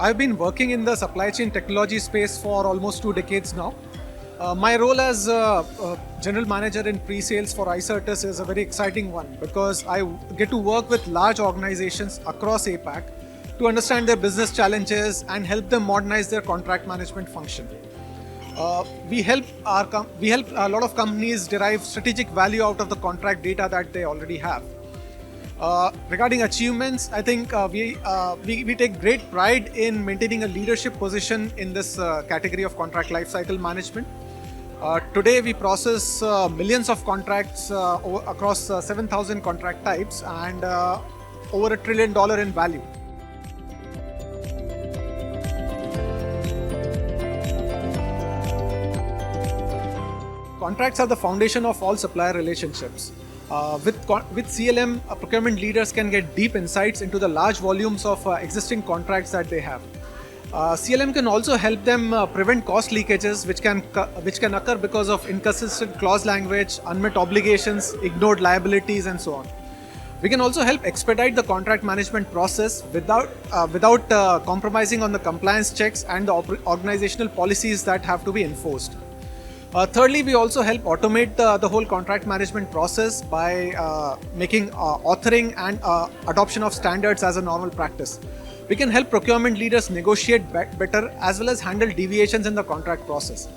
I've been working in the supply chain technology space for almost 2 decades now. My role as General Manager in Pre-Sales for Icertis is a very exciting one because I get to work with large organizations across APAC to understand their business challenges and help them modernize their contract management function. We help a lot of companies derive strategic value out of the contract data that they already have. Regarding achievements, I think we take great pride in maintaining a leadership position in this category of contract lifecycle management. Today, we process millions of contracts across 7,000 contract types and over $1 trillion in value. Contracts are the foundation of all supplier relationships. With CLM, procurement leaders can get deep insights into the large volumes of existing contracts that they have. CLM can also help them prevent cost leakages which can occur because of inconsistent clause language, unmet obligations, ignored liabilities, and so on. We can also help expedite the contract management process without compromising on the compliance checks and the organizational policies that have to be enforced. Thirdly, we also help automate the whole contract management process by making authoring and adoption of standards as a normal practice. We can help procurement leaders negotiate better as well as handle deviations in the contract process.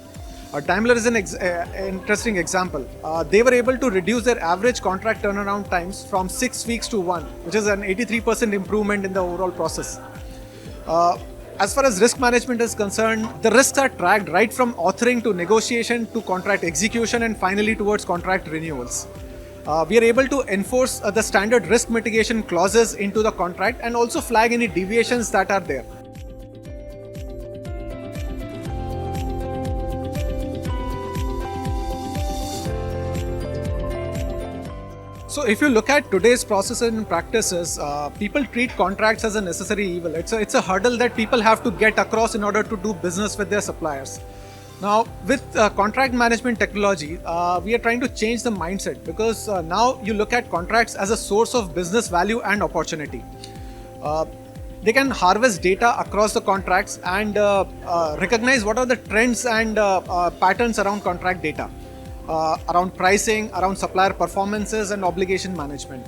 Daimler is an interesting example. They were able to reduce their average contract turnaround times from 6 weeks to 1, which is an 83% improvement in the overall process. As far as risk management is concerned, the risks are tracked right from authoring to negotiation to contract execution and finally towards contract renewals. We are able to enforce the standard risk mitigation clauses into the contract and also flag any deviations that are there. So if you look at today's processes and practices, people treat contracts as a necessary evil. It's a hurdle that people have to get across in order to do business with their suppliers. Now, with contract management technology, we are trying to change the mindset because now you look at contracts as a source of business value and opportunity. They can harvest data across the contracts and recognize what are the trends and patterns around contract data. Around pricing, around supplier performances and obligation management.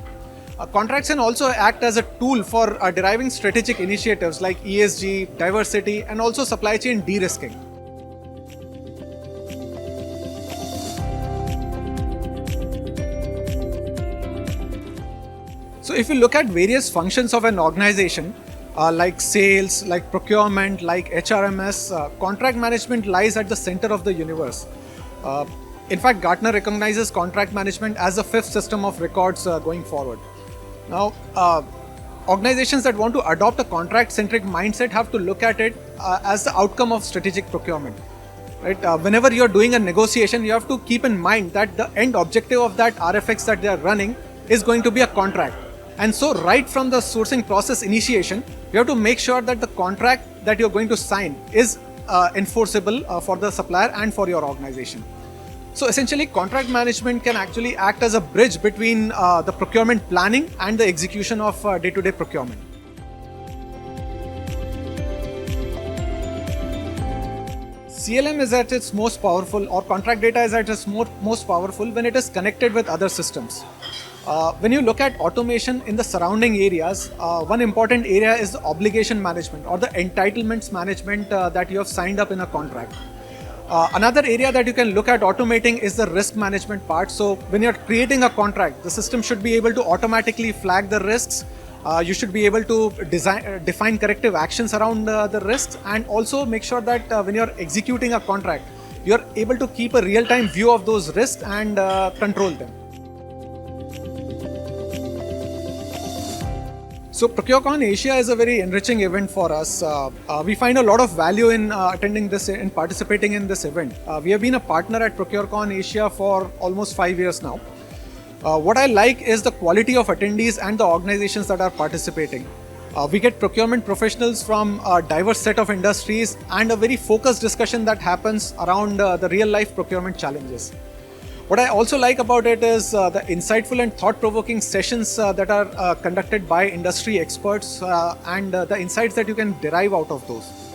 Contracts can also act as a tool for deriving strategic initiatives like ESG, diversity and also supply chain de-risking. So if you look at various functions of an organization, like sales, like procurement, like HRMS, contract management lies at the center of the universe. In fact, Gartner recognizes contract management as the 5th system of records going forward. Now, organizations that want to adopt a contract-centric mindset have to look at it as the outcome of strategic procurement. Right? Whenever you're doing a negotiation, you have to keep in mind that the end objective of that RFX that they are running is going to be a contract. And so right from the sourcing process initiation, you have to make sure that the contract that you're going to sign is enforceable for the supplier and for your organization. So essentially, contract management can actually act as a bridge between the procurement planning and the execution of day-to-day procurement. CLM is at its most powerful, or contract data is at its most powerful when it is connected with other systems. When you look at automation in the surrounding areas, one important area is the obligation management or the entitlements management that you have signed up in a contract. Another area that you can look at automating is the risk management part. So when you're creating a contract, the system should be able to automatically flag the risks. You should be able to define corrective actions around the risks and also make sure that when you're executing a contract, you're able to keep a real-time view of those risks and control them. So ProcureCon Asia is a very enriching event for us. We find a lot of value in attending this and participating in this event. We have been a partner at ProcureCon Asia for almost 5 years now. What I like is the quality of attendees and the organizations that are participating. We get procurement professionals from a diverse set of industries and a very focused discussion that happens around the real life procurement challenges. What I also like about it is the insightful and thought-provoking sessions that are conducted by industry experts and the insights that you can derive out of those.